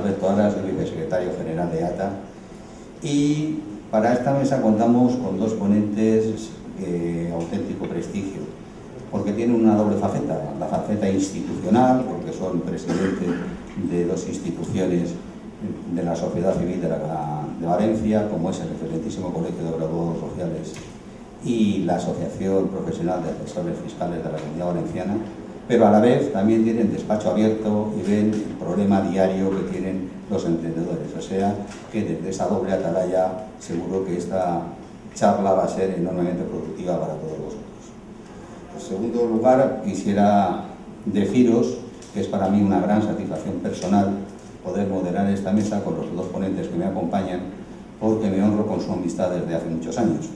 Alberto Aras, soy vicesecretario general de ATA, y para esta mesa contamos con dos ponentes de auténtico prestigio, porque tienen una doble faceta: la faceta institucional, porque son presidentes de dos instituciones de la sociedad civil de Valencia, como es el excelentísimo Colegio de Graduados Sociales y la Asociación Profesional de Asesores Fiscales de la Comunidad Valenciana, pero a la vez también tienen despacho abierto y ven el problema diario que tienen los emprendedores. O sea que desde esa doble atalaya seguro que esta charla va a ser enormemente productiva para todos vosotros. En segundo lugar, quisiera deciros que es para mí una gran satisfacción personal poder moderar esta mesa con los dos ponentes que me acompañan, porque me honro con su amistad desde hace muchos años.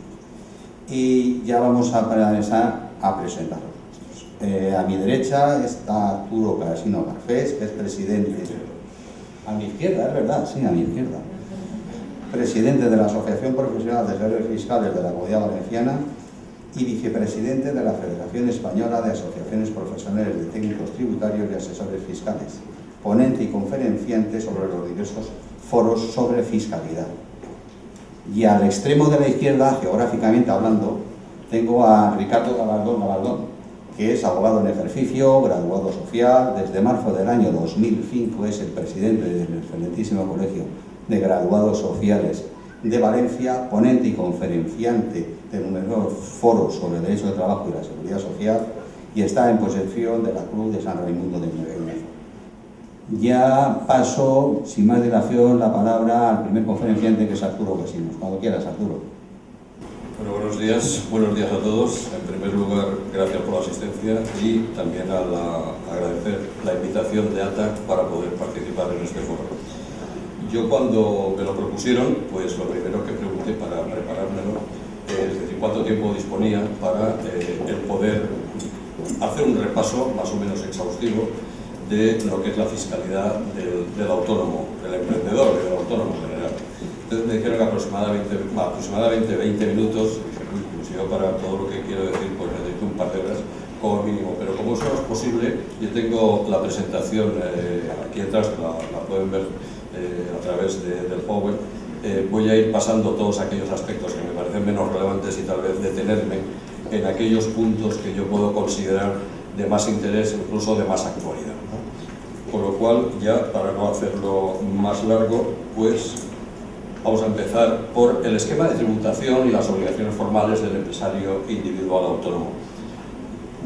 Y ya vamos a empezar a presentarlos. A mi derecha está Arturo Casino Garcés, que es presidente, a mi izquierda, es verdad, sí, a mi izquierda, presidente de la Asociación Profesional de Asesores Fiscales de la Comunidad Valenciana y vicepresidente de la Federación Española de Asociaciones Profesionales de Técnicos Tributarios y Asesores Fiscales, ponente y conferenciante sobre los diversos foros sobre fiscalidad. Y al extremo de la izquierda, geográficamente hablando, tengo a Ricardo Galardón, que es abogado en ejercicio, graduado social, desde marzo del año 2005 es el presidente del excelentísimo Colegio de Graduados Sociales de Valencia, ponente y conferenciante de numerosos foros sobre el derecho de trabajo y la seguridad social, y está en posesión de la Cruz de San Raimundo de Miguel. Ya paso, sin más dilación, la palabra al primer conferenciante, que es Arturo Casinos. Cuando quieras, Arturo. Bueno, buenos días a todos. En primer lugar, gracias por la asistencia y también agradecer la invitación de ATA para poder participar en este foro. Yo, cuando me lo propusieron, pues lo primero que pregunté para preparármelo es decir, cuánto tiempo disponía para el poder hacer un repaso más o menos exhaustivo de lo que es la fiscalidad del autónomo, del emprendedor y del autónomo en general. Entonces me dijeron que aproximadamente 20 minutos. Dije, pues yo para todo lo que quiero decir pues necesito un par de horas como mínimo, pero como eso no es posible, yo tengo la presentación aquí atrás, la pueden ver a través del PowerPoint. Voy a ir pasando todos aquellos aspectos que me parecen menos relevantes y tal vez detenerme en aquellos puntos que yo puedo considerar de más interés, incluso de más actualidad, ¿no? Con lo cual, ya para no hacerlo más largo, pues vamos a empezar por el esquema de tributación y las obligaciones formales del empresario individual autónomo.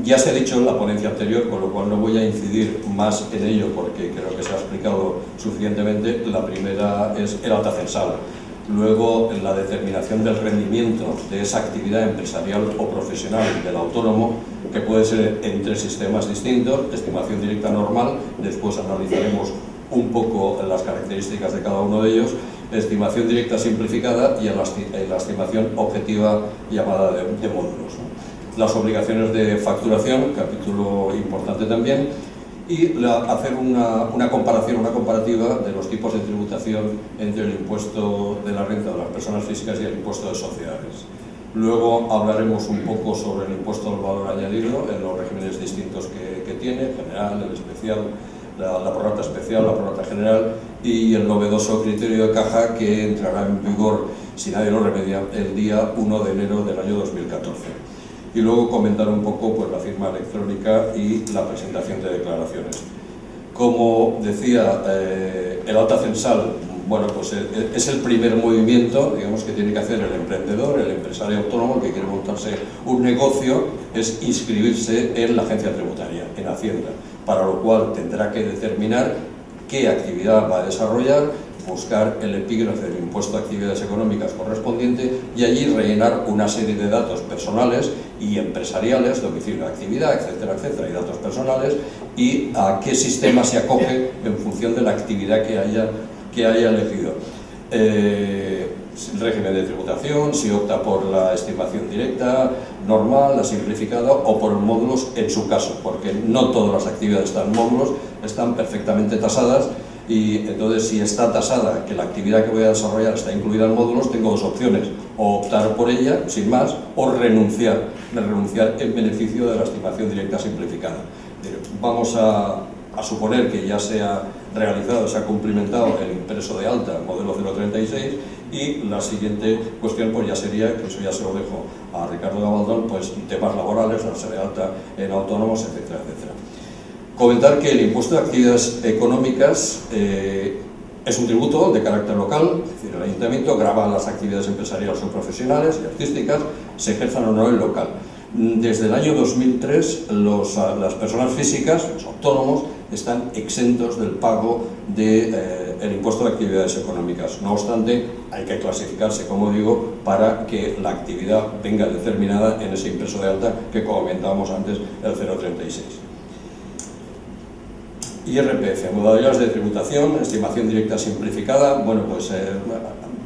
Ya se ha dicho en la ponencia anterior, con lo cual no voy a incidir más en ello porque creo que se ha explicado suficientemente. La primera es el alta censal. Luego, la determinación del rendimiento de esa actividad empresarial o profesional del autónomo, que puede ser en tres sistemas distintos: estimación directa normal, después analizaremos un poco las características de cada uno de ellos, estimación directa simplificada y la estimación objetiva llamada de módulos, ¿no? Las obligaciones de facturación, capítulo importante también, y hacer una comparativa de los tipos de tributación entre el impuesto de la renta de las personas físicas y el impuesto de sociedades. Luego hablaremos un poco sobre el impuesto al valor añadido en los regímenes distintos que tiene, el general, el especial, la prorrata especial, la prorrata general, y el novedoso criterio de caja, que entrará en vigor, si nadie lo remedia, el día 1 de enero del año 2014. Y luego comentar un poco pues, la firma electrónica y la presentación de declaraciones. Como decía, el alta censal, bueno, pues es el primer movimiento, digamos, que tiene que hacer el emprendedor, el empresario autónomo que quiere montarse un negocio, es inscribirse en la agencia tributaria, en Hacienda, para lo cual tendrá que determinar qué actividad va a desarrollar, buscar el epígrafe del impuesto a actividades económicas correspondiente y allí rellenar una serie de datos personales y empresariales, domicilio de actividad, etcétera, etcétera, y datos personales, y a qué sistema se acoge en función de la actividad que haya elegido. El régimen de tributación, si opta por la estimación directa, normal, la simplificada o por módulos en su caso, porque no todas las actividades están en módulos, están perfectamente tasadas. Y entonces, si está tasada que la actividad que voy a desarrollar está incluida en módulos, tengo dos opciones: o optar por ella, sin más, o renunciar en beneficio de la estimación directa simplificada. Vamos a suponer que ya sea realizado, se ha cumplimentado el impreso de alta, modelo 036, y la siguiente cuestión pues ya sería, que eso ya se lo dejo a Ricardo Gabaldón, pues temas laborales, darse de alta en autónomos, etcétera, etcétera. Comentar que el impuesto de actividades económicas es un tributo de carácter local, es decir, el ayuntamiento grava las actividades empresariales o profesionales y artísticas, se ejerzan o no en local. Desde el año 2003 las personas físicas, los autónomos, están exentos del pago del impuesto de actividades económicas. No obstante, hay que clasificarse, como digo, para que la actividad venga determinada en ese impreso de alta que comentábamos antes, el 036. IRPF, modalidades de tributación, estimación directa simplificada. Bueno, pues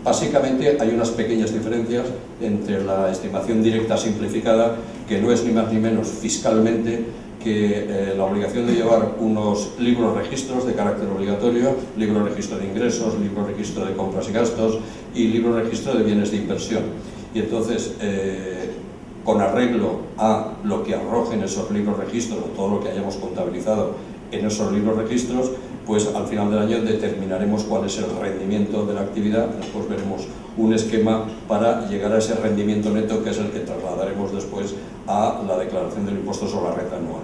básicamente hay unas pequeñas diferencias entre la estimación directa simplificada, que no es ni más ni menos fiscalmente que la obligación de llevar unos libros registros de carácter obligatorio, libro registro de ingresos, libro registro de compras y gastos y libro registro de bienes de inversión. Y entonces, con arreglo a lo que arrojen esos libros registros o todo lo que hayamos contabilizado en esos libros registros, pues al final del año determinaremos cuál es el rendimiento de la actividad. Después veremos un esquema para llegar a ese rendimiento neto, que es el que trasladaremos después a la declaración del impuesto sobre la renta anual.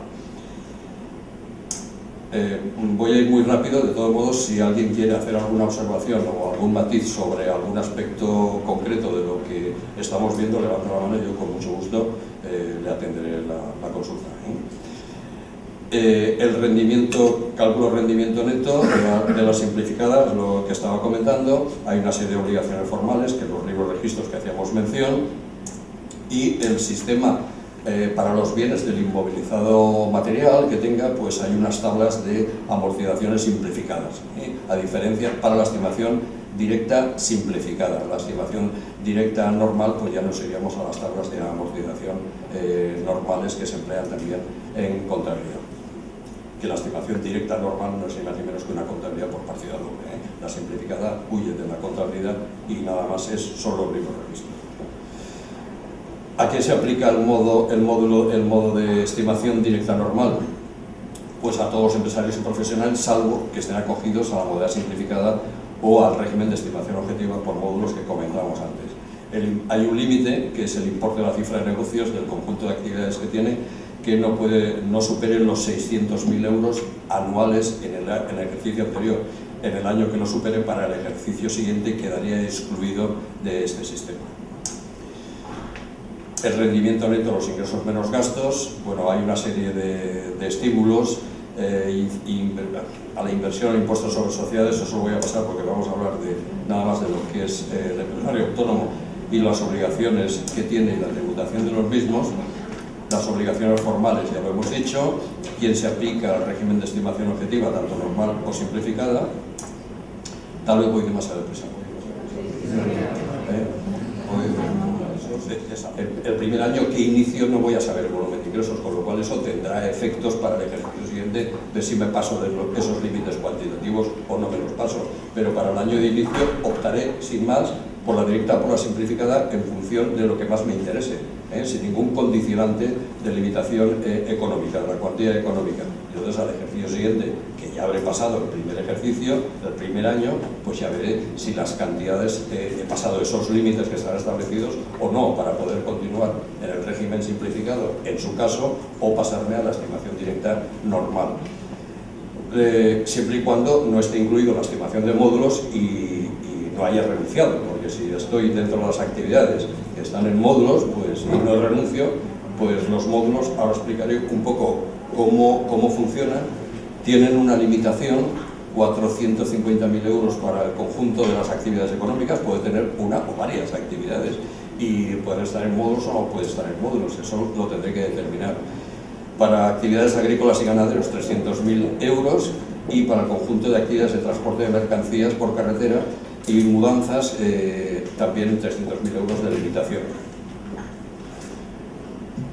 Voy a ir muy rápido, de todos modos, si alguien quiere hacer alguna observación o algún matiz sobre algún aspecto concreto de lo que estamos viendo, levanta la mano y yo con mucho gusto le atenderé la consulta. El rendimiento, cálculo rendimiento neto de las simplificadas, lo que estaba comentando, hay una serie de obligaciones formales, que los libros registros que hacíamos mención, y el sistema para los bienes del inmovilizado material que tenga, pues hay unas tablas de amortizaciones simplificadas, a diferencia para la estimación directa simplificada. La estimación directa normal, pues ya nos iríamos a las tablas de amortización normales que se emplean también en contabilidad. Que la estimación directa normal no es ni más ni menos que una contabilidad por partida doble. La simplificada huye de la contabilidad y nada más es solo el libro registro. ¿A qué se aplica el modo de estimación directa normal? Pues a todos los empresarios y profesionales, salvo que estén acogidos a la modalidad simplificada o al régimen de estimación objetiva por módulos que comentábamos antes. Hay un límite, que es el importe de la cifra de negocios del conjunto de actividades que tiene, que no superen los 600.000 euros anuales en el ejercicio anterior. En el año que lo supere, para el ejercicio siguiente quedaría excluido de este sistema. El rendimiento neto, los ingresos menos gastos. Bueno, hay una serie de estímulos a la inversión en impuestos sobre sociedades. Eso lo voy a pasar porque vamos a hablar nada más de lo que es el empresario autónomo y las obligaciones que tiene y la tributación de los mismos. Las obligaciones formales, ya lo hemos dicho, quien se aplica al régimen de estimación objetiva, tanto normal o simplificada. Tal vez voy demasiado deprisa. El primer año que inicio no voy a saber el volumen de ingresos, con lo cual eso tendrá efectos para el ejercicio siguiente de si me paso de esos límites cuantitativos o no me los paso. Pero para el año de inicio optaré sin más por la directa o por la simplificada en función de lo que más me interese, sin ningún condicionante de limitación económica, de la cuantía económica. Y entonces al ejercicio siguiente, que ya habré pasado el primer ejercicio, el primer año, pues ya veré si las cantidades he pasado esos límites que están establecidos o no, para poder continuar en el régimen simplificado, en su caso, o pasarme a la estimación directa normal. Siempre y cuando no esté incluido la estimación de módulos y no haya renunciado, porque si estoy dentro de las actividades que están en módulos, pues y no renuncio, pues los módulos, ahora explicaré un poco cómo funcionan. Tienen una limitación, 450.000 euros para el conjunto de las actividades económicas. Puede tener una o varias actividades y pueden estar en módulos o no puede estar en módulos, eso lo tendré que determinar. Para actividades agrícolas y ganaderos, 300.000 euros, y para el conjunto de actividades de transporte de mercancías por carretera y mudanzas, también 300.000 euros de limitación.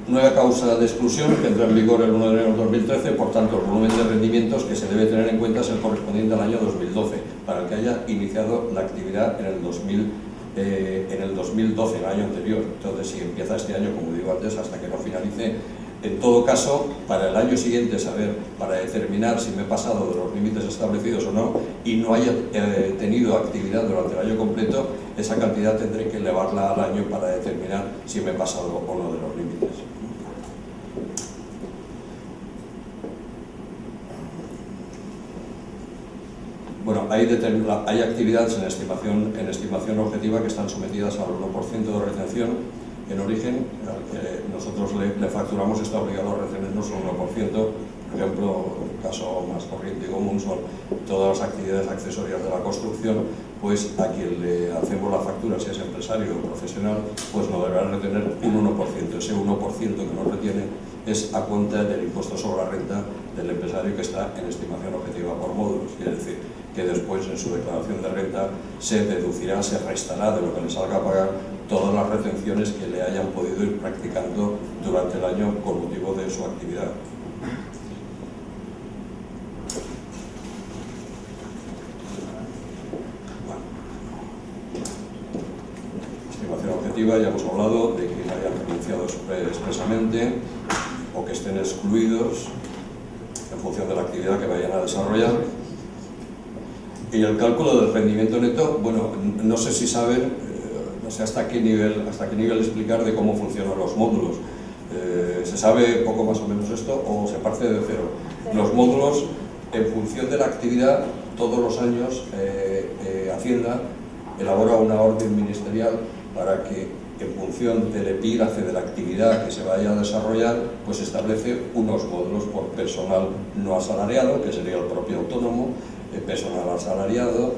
Nueva causa de exclusión, que entra en vigor el 1 de enero de 2013, por tanto, el volumen de rendimientos que se debe tener en cuenta es el correspondiente al año 2012, para el que haya iniciado la actividad en el 2012, el año anterior. Entonces, si empieza este año, como digo antes, hasta que no finalice En todo caso, para el año siguiente saber, para determinar si me he pasado de los límites establecidos o no y no haya tenido actividad durante el año completo, esa cantidad tendré que elevarla al año para determinar si me he pasado o no de los límites. Bueno, hay actividades en estimación objetiva que están sometidas al 1% de retención en origen. Nosotros le facturamos, está obligado a retenernos un 1%. Por ejemplo, un caso más corriente y común son todas las actividades accesorias de la construcción, pues a quien le hacemos la factura, si es empresario o profesional, pues no deberá retener un 1%. Ese 1% que nos retiene es a cuenta del impuesto sobre la renta del empresario que está en estimación objetiva por módulos. Quiere decir que después en su declaración de renta se deducirá, se restará de lo que le salga a pagar todas las retenciones que le hayan podido ir practicando durante el año con motivo de su actividad. Bueno. Estimación objetiva, ya hemos hablado de que hayan renunciado expresamente o que estén excluidos en función de la actividad que vayan a desarrollar. Y el cálculo del rendimiento neto, bueno, no sé si saben, no sé hasta qué nivel explicar de cómo funcionan los módulos. ¿Se sabe poco más o menos esto o se parte de cero? Los módulos, en función de la actividad, todos los años Hacienda elabora una orden ministerial para que, en función del epígrafe de la actividad que se vaya a desarrollar, pues establece unos módulos por personal no asalariado, que sería el propio autónomo, personal asalariado,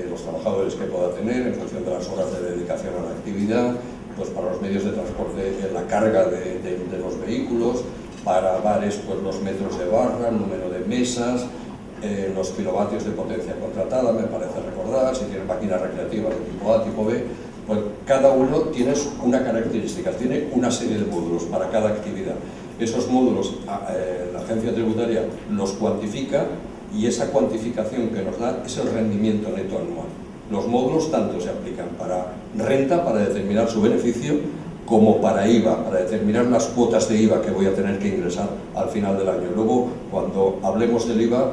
los trabajadores que pueda tener en función de las horas de dedicación a la actividad, pues para los medios de transporte, la carga de los vehículos, para bares, pues los metros de barra, el número de mesas, los kilovatios de potencia contratada, me parece recordar, si tienen máquinas recreativas de tipo A, tipo B, pues cada uno tiene una característica, tiene una serie de módulos para cada actividad. Esos módulos la agencia tributaria los cuantifica y esa cuantificación que nos da es el rendimiento neto anual. Los módulos tanto se aplican para renta, para determinar su beneficio, como para IVA, para determinar las cuotas de IVA que voy a tener que ingresar al final del año. Luego, cuando hablemos del IVA,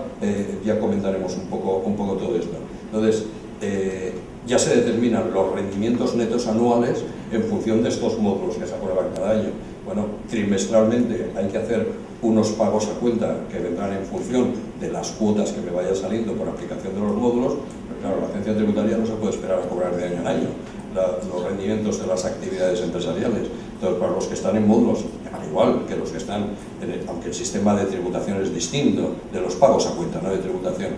ya comentaremos un poco todo esto. Entonces, ya se determinan los rendimientos netos anuales en función de estos módulos que se aprueban cada año. Bueno, trimestralmente hay que hacer unos pagos a cuenta que vendrán en función de las cuotas que me vayan saliendo por aplicación de los módulos, pero claro, la agencia tributaria no se puede esperar a cobrar de año en año los rendimientos de las actividades empresariales. Entonces, para los que están en módulos, al igual que los que están, aunque el sistema de tributación es distinto, de los pagos a cuenta, no de tributación,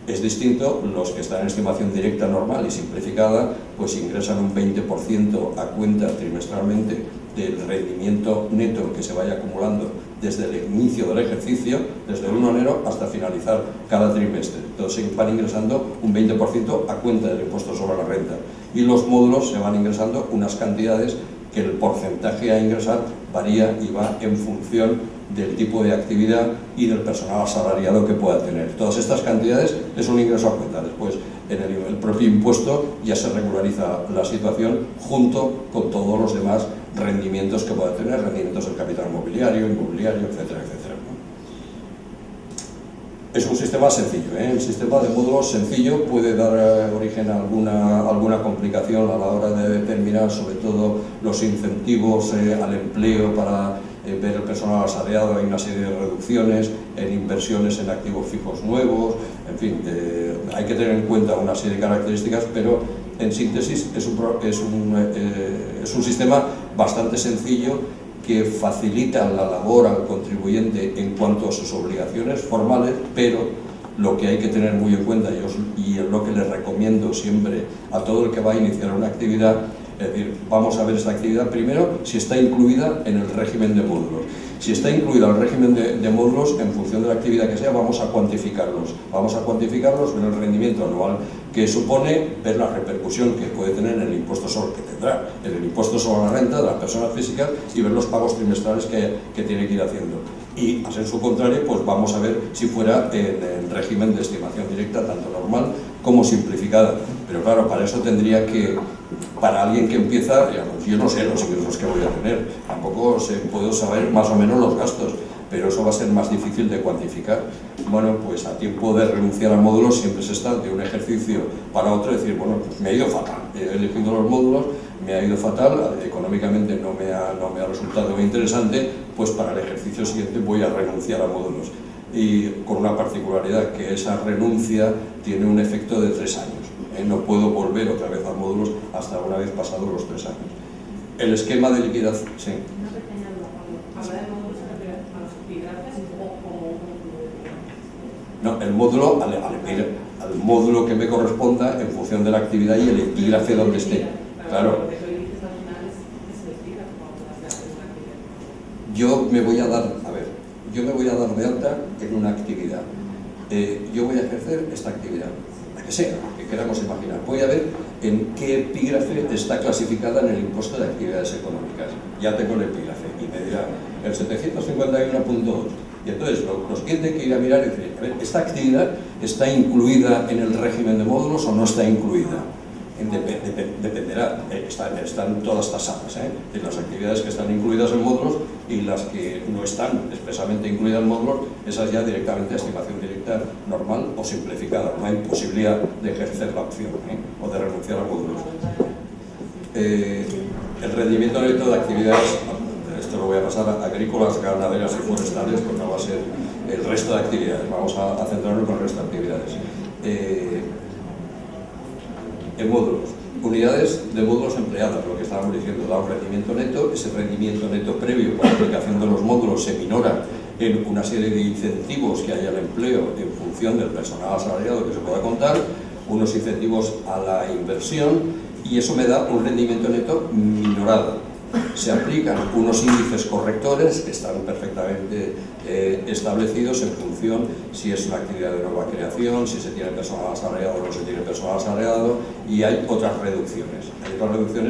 es distinto, los que están en estimación directa normal y simplificada, pues ingresan un 20% a cuenta trimestralmente del rendimiento neto que se vaya acumulando desde el inicio del ejercicio, desde el 1 de enero hasta finalizar cada trimestre. Entonces van ingresando un 20% a cuenta del impuesto sobre la renta. Y los módulos se van ingresando unas cantidades que el porcentaje a ingresar varía y va en función del tipo de actividad y del personal asalariado que pueda tener. Todas estas cantidades es un ingreso a cuenta. Después, en el propio impuesto ya se regulariza la situación junto con todos los demás rendimientos que pueda tener, rendimientos del capital inmobiliario, etcétera, etcétera. Es un sistema sencillo, ¿eh? El sistema de módulos sencillo puede dar origen a alguna complicación a la hora de determinar sobre todo los incentivos al empleo para ver el personal asalariado. Hay una serie de reducciones en inversiones en activos fijos nuevos, en fin, hay que tener en cuenta una serie de características, pero en síntesis es un sistema bastante sencillo que facilita la labor al contribuyente en cuanto a sus obligaciones formales, pero lo que hay que tener muy en cuenta, y es lo que les recomiendo siempre a todo el que va a iniciar una actividad, es decir, vamos a ver esta actividad primero si está incluida en el régimen de módulos. Si está incluida en el régimen de módulos, en función de la actividad que sea, vamos a cuantificarlos. Vamos a cuantificarlos, ver el rendimiento anual que supone, ver la repercusión que puede tener en el impuesto sobre, que tendrá en el impuesto sobre la renta de las personas físicas, y ver los pagos trimestrales que tiene que ir haciendo. Y, a sensu contrario, pues vamos a ver si fuera en régimen de estimación directa, tanto normal como simplificada. Pero claro, para eso tendría que para alguien que empieza, digamos, yo no sé los ingresos que voy a tener, tampoco puedo saber más o menos los gastos, pero eso va a ser más difícil de cuantificar. Bueno, pues a tiempo de renunciar a módulos siempre se está de un ejercicio para otro, decir, bueno, pues me ha ido fatal, he elegido los módulos, me ha ido fatal, económicamente no me ha resultado muy interesante, pues para el ejercicio siguiente voy a renunciar a módulos. Y con una particularidad, que esa renuncia tiene un efecto de 3 años. No puedo volver otra vez a módulos hasta una vez pasados los 3 años. El esquema de liquidación, sí. No, el módulo, al módulo que me corresponda en función de la actividad y el epígrafe donde esté. Claro. Yo me voy a dar de alta en una actividad. Yo voy a ejercer esta actividad, la que sea, que queramos imaginar. Voy a ver en qué epígrafe está clasificada en el impuesto de actividades económicas. Ya tengo el epígrafe y me dirá el 751.2. Y entonces lo siguiente que ir a mirar es decir, a ver, ¿esta actividad está incluida en el régimen de módulos o no está incluida? Dependerá, están todas tasadas, de las actividades que están incluidas en módulos y las que no están expresamente incluidas en módulos, esas ya directamente a estimación directa normal o simplificada, no hay posibilidad de ejercer la opción o de renunciar a módulos. El rendimiento neto de actividades, esto lo voy a pasar a agrícolas, ganaderas y forestales, porque no va a ser el resto de actividades, vamos a centrarnos con el resto de actividades. En módulos, unidades de módulos empleadas, lo que estábamos diciendo, da un rendimiento neto, ese rendimiento neto previo por la aplicación de los módulos se minora en una serie de incentivos que haya al empleo en función del personal asalariado que se pueda contar, unos incentivos a la inversión, y eso me da un rendimiento neto minorado. Se aplican unos índices correctores que están perfectamente establecidos en función si es una actividad de nueva creación, si se tiene personal asalariado o no se tiene personal asalariado, y hay otras reducciones.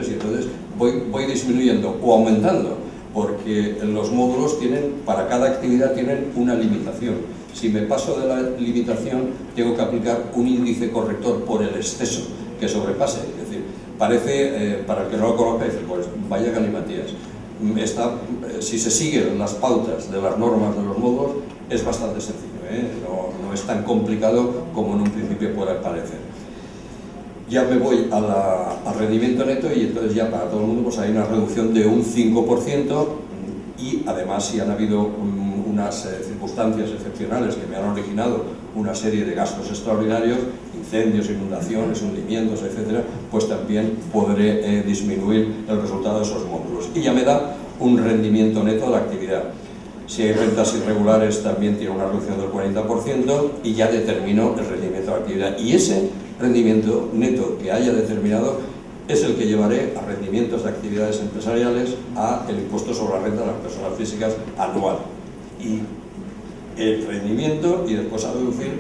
Y entonces voy disminuyendo o aumentando, porque los módulos para cada actividad tienen una limitación. Si me paso de la limitación, tengo que aplicar un índice corrector por el exceso que sobrepase. Es decir, parece, para el que no lo conozca, dice, pues vaya galimatías. Si se siguen las pautas de las normas de los módulos, es bastante sencillo, no es tan complicado como en un principio puede parecer. Ya me voy al rendimiento neto y entonces ya para todo el mundo pues hay una reducción de un 5%, y además si han habido unas circunstancias excepcionales que me han originado una serie de gastos extraordinarios, incendios, inundaciones, hundimientos, etcétera, pues también podré disminuir el resultado de esos módulos. Y ya me da un rendimiento neto de la actividad. Si hay rentas irregulares también tiene una reducción del 40% y ya determino el rendimiento de la actividad. Y ese rendimiento neto que haya determinado es el que llevaré a rendimientos de actividades empresariales a el impuesto sobre la renta de las personas físicas anual. Y el rendimiento y después a deducir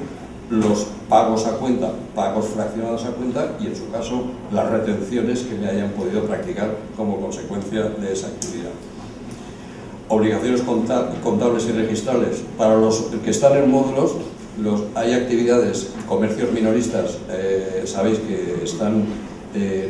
los pagos a cuenta, pagos fraccionados a cuenta y en su caso las retenciones que me hayan podido practicar como consecuencia de esa actividad. Obligaciones contables y registrales. Para los que están en módulos, hay actividades, comercios minoristas, sabéis que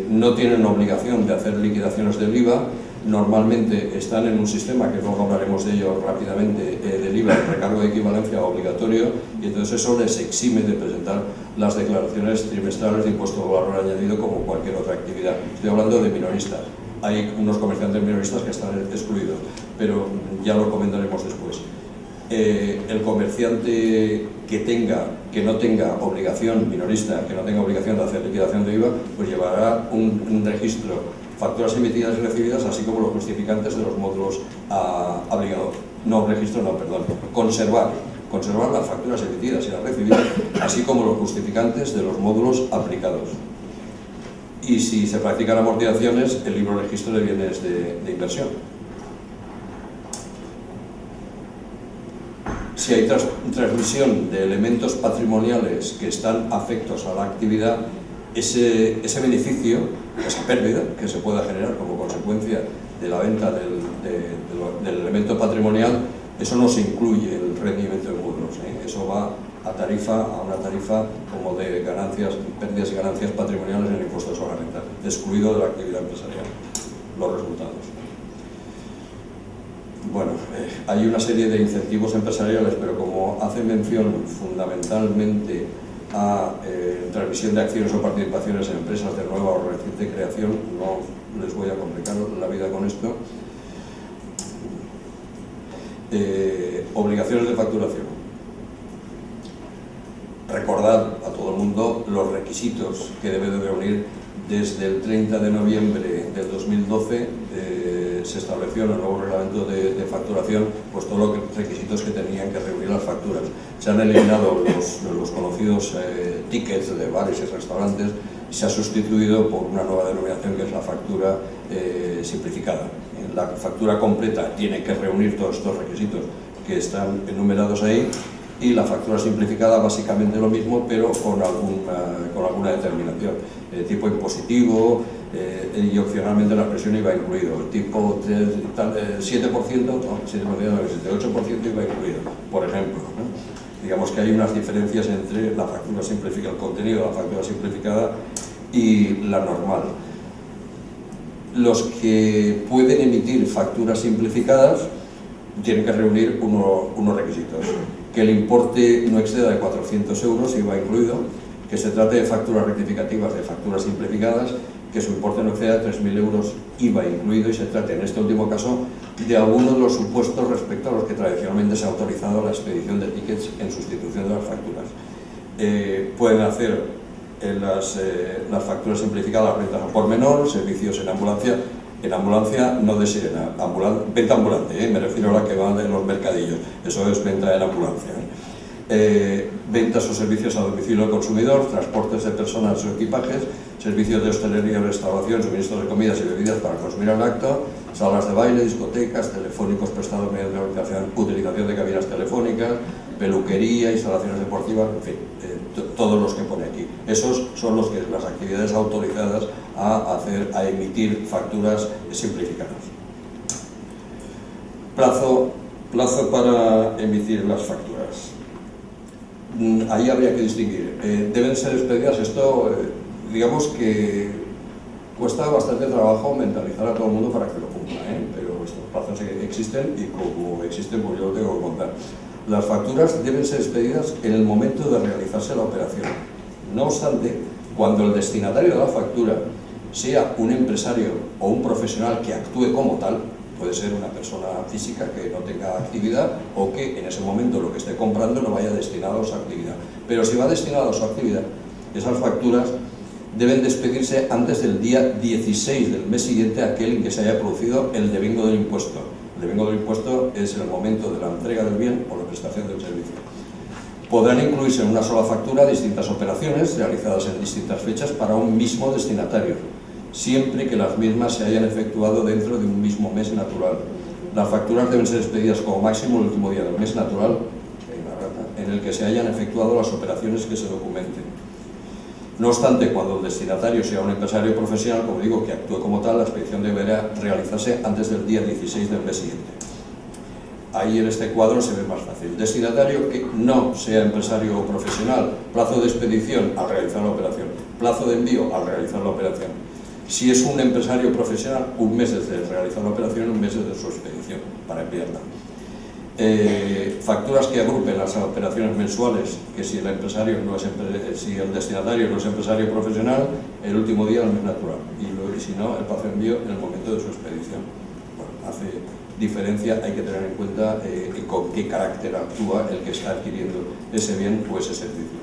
no tienen obligación de hacer liquidaciones del IVA, normalmente están en un sistema, que luego hablaremos de ello rápidamente, del IVA, el recargo de equivalencia obligatorio, y entonces eso les exime de presentar las declaraciones trimestrales de impuesto de valor añadido como cualquier otra actividad. Estoy hablando de minoristas. Hay unos comerciantes minoristas que están excluidos, pero ya lo comentaremos después. El comerciante que no tenga obligación minorista, que no tenga obligación de hacer liquidación de IVA, pues llevará un registro, facturas emitidas y recibidas, así como los justificantes de los módulos obligados. Conservar las facturas emitidas y las recibidas, así como los justificantes de los módulos aplicados. Y si se practican amortizaciones, el libro registro de bienes de inversión. Si hay transmisión de elementos patrimoniales que están afectos a la actividad, ese beneficio, esa pérdida que se pueda generar como consecuencia de la venta del elemento patrimonial, eso no se incluye en el rendimiento de módulos, eso va a una tarifa como de ganancias, pérdidas y ganancias patrimoniales en el impuesto sobre la renta, excluido de la actividad empresarial, los resultados. Bueno, hay una serie de incentivos empresariales, pero como hace mención fundamentalmente a transmisión de acciones o participaciones en empresas de nueva o reciente creación, no les voy a complicar la vida con esto. Obligaciones de facturación. Recordad a todo el mundo los requisitos que debe de reunir. Desde el 30 de noviembre del 2012 se estableció en el nuevo reglamento de facturación pues todos los requisitos que tenían que reunir las facturas. Se han eliminado los conocidos tickets de bares y restaurantes y se ha sustituido por una nueva denominación que es la factura simplificada. La factura completa tiene que reunir todos estos requisitos que están enumerados ahí, y la factura simplificada básicamente lo mismo, pero con alguna determinación. Tipo impositivo y opcionalmente la expresión IVA incluido. El tipo 7%, no, 7%, 8% IVA incluido, por ejemplo, ¿no? Digamos que hay unas diferencias entre la factura simplificada, el contenido de la factura simplificada y la normal. Los que pueden emitir facturas simplificadas tienen que reunir unos requisitos: que el importe no exceda de 400 euros, IVA incluido, que se trate de facturas rectificativas de facturas simplificadas, que su importe no exceda de 3.000 euros, IVA incluido, y se trate en este último caso de alguno de los supuestos respecto a los que tradicionalmente se ha autorizado la expedición de tickets en sustitución de las facturas. Pueden hacer las facturas simplificadas rentas por menor, servicios en ambulancia no de sirena, venta ambulante, me refiero a la que va de los mercadillos, eso es venta en ambulancia. Ventas o servicios a domicilio del consumidor, transportes de personas o equipajes, servicios de hostelería y restauración, suministros de comidas y bebidas para consumir al acto, salas de baile, discotecas, telefónicos prestados mediante la utilización de cabinas telefónicas, peluquería, instalaciones deportivas, en fin, todos los que pone aquí. Esos son las actividades autorizadas a emitir facturas simplificadas. Plazo para emitir las facturas. Ahí habría que distinguir. Deben ser expedidas, esto digamos que cuesta bastante trabajo mentalizar a todo el mundo para que lo cumpla, pero estos plazos existen y como existen pues yo lo tengo que contar. Las facturas deben ser expedidas en el momento de realizarse la operación. No obstante, cuando el destinatario de la factura sea un empresario o un profesional que actúe como tal, puede ser una persona física que no tenga actividad o que en ese momento lo que esté comprando no vaya destinado a su actividad. Pero si va destinado a su actividad, esas facturas deben de expedirse antes del día 16 del mes siguiente a aquel en que se haya producido el devengo del impuesto. El devengo del impuesto es el momento de la entrega del bien o la prestación del servicio. Podrán incluirse en una sola factura distintas operaciones realizadas en distintas fechas para un mismo destinatario, siempre que las mismas se hayan efectuado dentro de un mismo mes natural. Las facturas deben ser expedidas como máximo el último día del mes natural en el que se hayan efectuado las operaciones que se documenten. No obstante, cuando el destinatario sea un empresario profesional, como digo, que actúe como tal, la expedición deberá realizarse antes del día 16 del mes siguiente. Ahí en este cuadro se ve más fácil. Destinatario que no sea empresario o profesional, plazo de expedición al realizar la operación, plazo de envío al realizar la operación. Si es un empresario profesional, un mes desde realizar la operación, un mes desde su expedición para enviarla. Facturas que agrupen las operaciones mensuales, que si el destinatario no es empresario profesional, el último día del mes natural, y si no, el plazo de envío en el momento de su expedición. Bueno, hace diferencia, hay que tener en cuenta con qué carácter actúa el que está adquiriendo ese bien o ese servicio.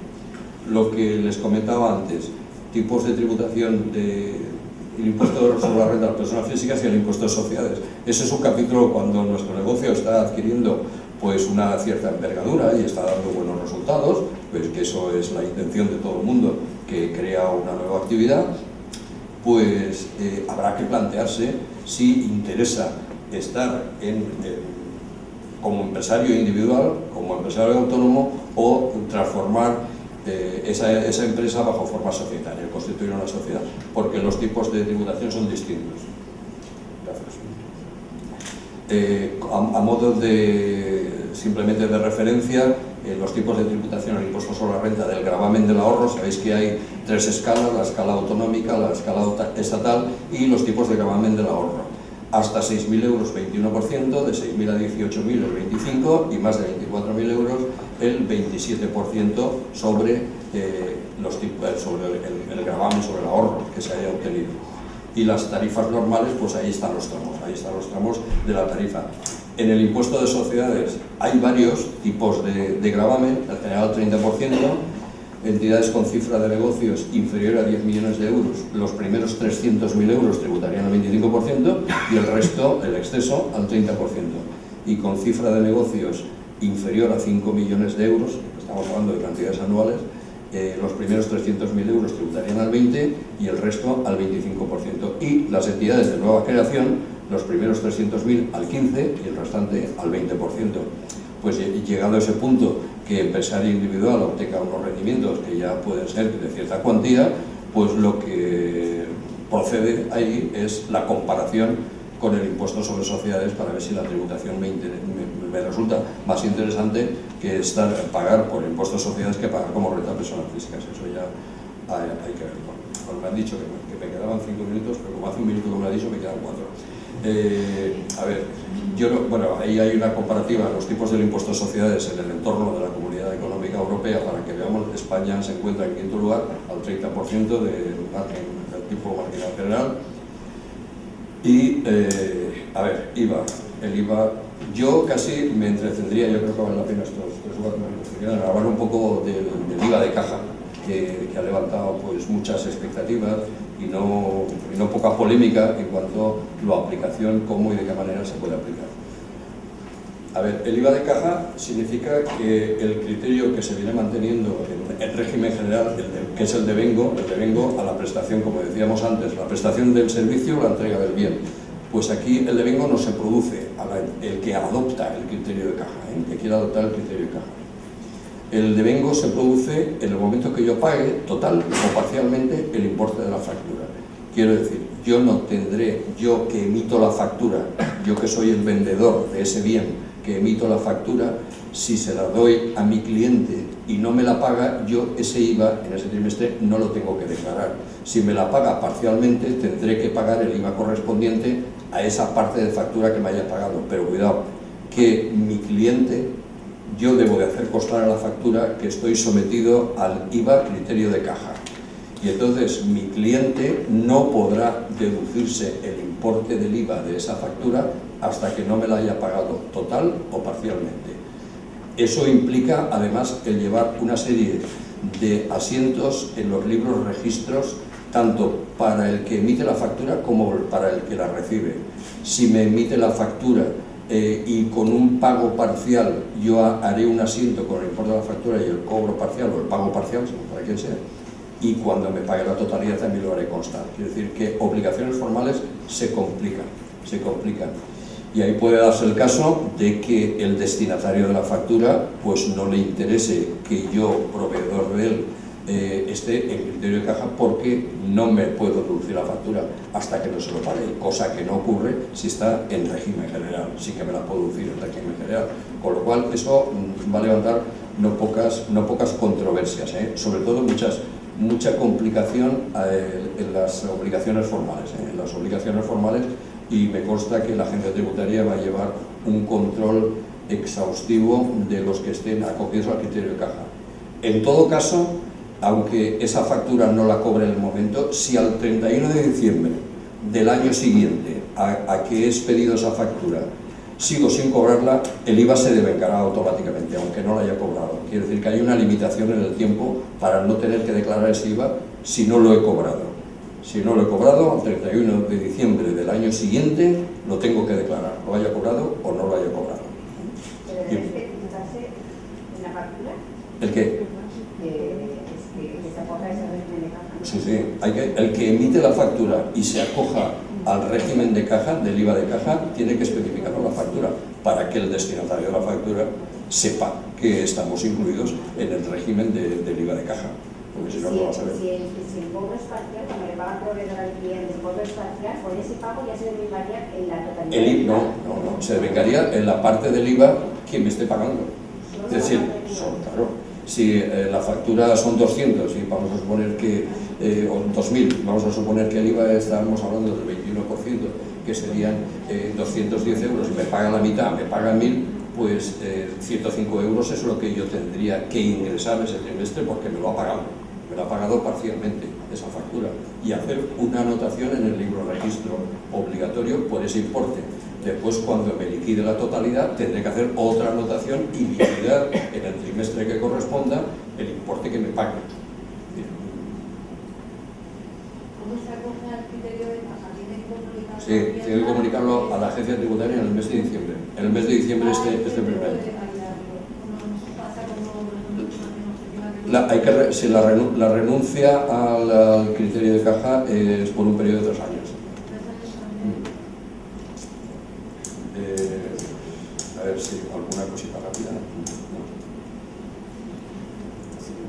Lo que les comentaba antes, tipos de tributación el impuesto sobre la renta de las personas físicas y el impuesto de sociedades. Ese es un capítulo cuando nuestro negocio está adquiriendo pues una cierta envergadura y está dando buenos resultados, pues que eso es la intención de todo el mundo que crea una nueva actividad, pues habrá que plantearse si interesa estar como empresario individual, como empresario autónomo, o transformar esa empresa bajo forma societaria, constituir una sociedad, porque los tipos de tributación son distintos. Gracias. A modo simplemente de referencia, los tipos de tributación al impuesto sobre la renta del gravamen del ahorro. Sabéis que hay 3 escalas: la escala autonómica, la escala estatal y los tipos de gravamen del ahorro. Hasta 6.000 euros 21%, de 6.000 a 18.000 el 25% y más de 24.000 euros el 27% sobre, el gravamen sobre el ahorro que se haya obtenido. Y las tarifas normales, pues ahí están los tramos de la tarifa. En el impuesto de sociedades hay varios tipos de gravamen, el general 30%, entidades con cifra de negocios inferior a 10 millones de euros, los primeros 300.000 euros tributarían al 25% y el resto, el exceso, al 30%. Y con cifra de negocios inferior a 5 millones de euros, estamos hablando de cantidades anuales, los primeros 300.000 euros tributarían al 20% y el resto al 25%. Y las entidades de nueva creación, los primeros 300.000 al 15% y el restante al 20%. Pues llegado a ese punto que empresario individual obtenga unos rendimientos que ya pueden ser de cierta cuantía, pues lo que procede ahí es la comparación con el impuesto sobre sociedades para ver si la tributación me resulta más interesante que pagar por impuestos de sociedades que pagar como renta personal físicas. Eso ya hay que verlo. Bueno, me han dicho que me quedaban 5 minutos, pero como hace un minuto que me lo ha dicho, me quedan 4. A ver, ahí hay una comparativa de los tipos del impuesto de sociedades en el entorno de la Comunidad Económica Europea para que veamos. España se encuentra en quinto lugar, al 30% del tipo marginal general. Y, a ver, IVA. El IVA, yo casi me entretendría, yo creo que vale la pena estos 3 o 4 minutos, hablar un poco del IVA de caja, que ha levantado pues muchas expectativas y no poca polémica en cuanto a la aplicación, cómo y de qué manera se puede aplicar. A ver, el IVA de caja significa que el criterio que se viene manteniendo en el régimen general, que es el devengo a la prestación, como decíamos antes, la prestación del servicio o la entrega del bien. Pues aquí el devengo no se produce el que adopta el criterio de caja, el que quiere adoptar el criterio de caja. El devengo se produce en el momento que yo pague, total o parcialmente, el importe de la factura. Quiero decir, yo que emito la factura, yo que soy el vendedor de ese bien, que emito la factura, si se la doy a mi cliente y no me la paga, yo ese IVA en ese trimestre no lo tengo que declarar. Si me la paga parcialmente, tendré que pagar el IVA correspondiente a esa parte de factura que me haya pagado. Pero cuidado, que mi cliente, yo debo de hacer constar a la factura que estoy sometido al IVA criterio de caja. Y entonces mi cliente no podrá deducirse el importe del IVA de esa factura hasta que no me la haya pagado total o parcialmente. Eso implica además el llevar una serie de asientos en los libros registros, tanto para el que emite la factura como para el que la recibe. Si me emite la factura y con un pago parcial yo haré un asiento con el importe de la factura y el cobro parcial o el pago parcial, según para quien sea, y cuando me pague la totalidad también lo haré constar. Quiere decir que obligaciones formales se complican. Y ahí puede darse el caso de que el destinatario de la factura pues no le interese que yo, proveedor de él, esté en criterio de caja porque no me puedo deducir la factura hasta que no se lo pague, cosa que no ocurre si está en régimen general, sí que me la puedo deducir en régimen general, con lo cual eso va a levantar no pocas controversias, sobre todo mucha complicación en las obligaciones formales, y me consta que la agencia tributaria va a llevar un control exhaustivo de los que estén acogidos al criterio de caja. En todo caso, aunque esa factura no la cobre en el momento, si al 31 de diciembre del año siguiente a que he expedido esa factura sigo sin cobrarla, el IVA se devengará automáticamente, aunque no la haya cobrado. Quiere decir que hay una limitación en el tiempo para no tener que declarar ese IVA si no lo he cobrado. Si no lo he cobrado, al 31 de diciembre del año siguiente lo tengo que declarar, lo haya cobrado o no lo haya cobrado. ¿Pero debe tributarse en la factura? ¿El qué? Que se acoja a ese régimen de caja. Sí. El que emite la factura y se acoja al régimen de caja, del IVA de caja, tiene que especificarlo en la factura para que el destinatario de la factura sepa que estamos incluidos en el régimen del IVA de caja. Porque si no, no va a saber. Si el cobro es parcial, cuando le paga el proveedor al cliente, el cobro es parcial, por ese pago ya se devengaría en la totalidad. No, se devengaría en la parte del IVA que me esté pagando. Solo Es decir, claro, si la factura son 200 y vamos a suponer que, o 2.000, vamos a suponer que el IVA estábamos hablando del 21%, que serían 210 euros y me paga la mitad, me paga 1.000, pues 105 euros es lo que yo tendría que ingresar ese trimestre porque me lo ha pagado. Me lo ha pagado parcialmente esa factura y hacer una anotación en el libro registro obligatorio por ese importe. Después, cuando me liquide la totalidad, tendré que hacer otra anotación y liquidar en el trimestre que corresponda el importe que me pague. ¿Cómo se acoge al criterio de caja? ¿Tiene que comunicarlo? Sí, tiene que comunicarlo a la agencia tributaria en el mes de diciembre. En el mes de diciembre este primer año. Si la renuncia al criterio de caja es por un periodo de 3 años. A ver si alguna cosita rápida.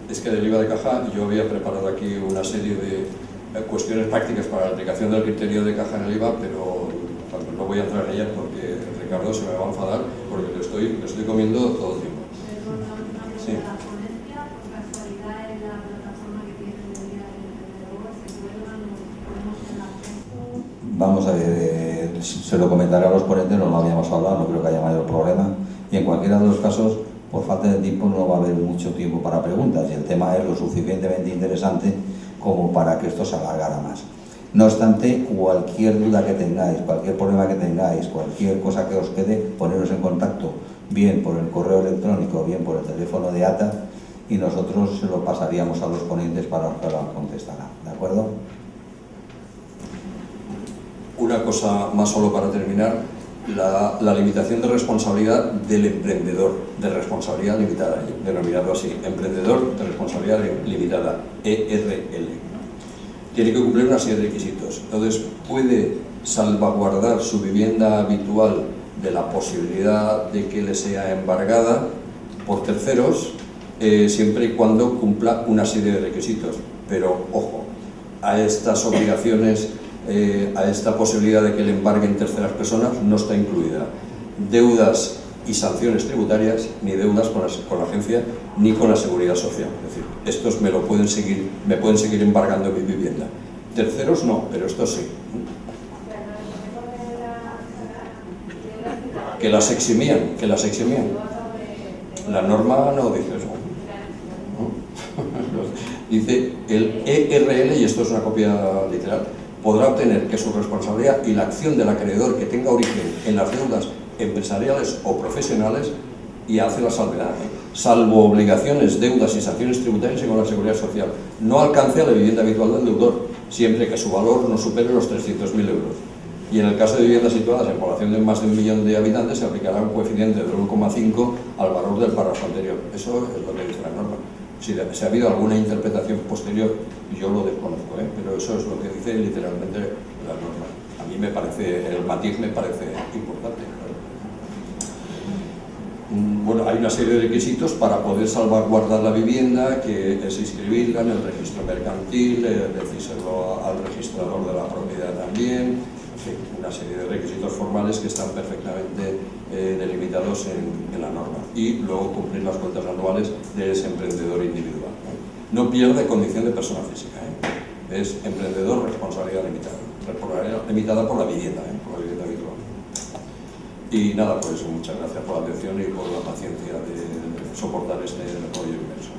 Es que del IVA de caja yo había preparado aquí una serie de cuestiones prácticas para la aplicación del criterio de caja en el IVA, pero no voy a entrar en ellas porque Ricardo se me va a enfadar porque le estoy comiendo todo el tiempo. Sí. Vamos a ver, se lo comentaré a los ponentes, no lo habíamos hablado, no creo que haya mayor problema. Y en cualquiera de los casos, por falta de tiempo, no va a haber mucho tiempo para preguntas y el tema es lo suficientemente interesante como para que esto se alargara más. No obstante, cualquier duda que tengáis, cualquier problema que tengáis, cualquier cosa que os quede, poneros en contacto, bien por el correo electrónico, bien por el teléfono de ATA, y nosotros se lo pasaríamos a los ponentes para que lo contestaran, ¿de acuerdo? Una cosa más solo para terminar, la limitación de responsabilidad del emprendedor, de responsabilidad limitada, denominado así, emprendedor de responsabilidad limitada, ERL. Tiene que cumplir una serie de requisitos. Entonces, puede salvaguardar su vivienda habitual de la posibilidad de que le sea embargada por terceros, siempre y cuando cumpla una serie de requisitos. Pero, ojo, a estas obligaciones, a esta posibilidad de que le embarguen terceras personas, no está incluida deudas y sanciones tributarias, ni deudas con la agencia, ni con la seguridad social. Es decir, estos me pueden seguir embargando mi vivienda. Terceros no, pero estos sí. Que las eximían. La norma no dice eso. Dice el ERL, y esto es una copia literal, podrá obtener que su responsabilidad y la acción del acreedor que tenga origen en las deudas empresariales o profesionales, y hace la salvedad, salvo obligaciones, deudas y sanciones tributarias y con la seguridad social, no alcance a la vivienda habitual del deudor, siempre que su valor no supere los 300.000 euros. Y en el caso de viviendas situadas en población de más de 1 millón de habitantes, se aplicará un coeficiente del 1,5 al valor del párrafo anterior. Eso es lo que dice la norma. Si ha habido alguna interpretación posterior, yo lo desconozco, pero eso es lo que dice literalmente la norma. A mí me parece, el matiz me parece importante. Bueno, hay una serie de requisitos para poder salvaguardar la vivienda, que es inscribirla en el registro mercantil, decírselo al registrador de la propiedad también, en fin, una serie de requisitos formales que están perfectamente delimitados en la norma. Y luego cumplir las cuentas anuales de ese emprendedor individual. No pierde condición de persona física, es emprendedor, responsabilidad limitada por la vivienda, por la vivienda habitual. Y nada, pues muchas gracias por la atención y por la paciencia de soportar este rollo inmenso.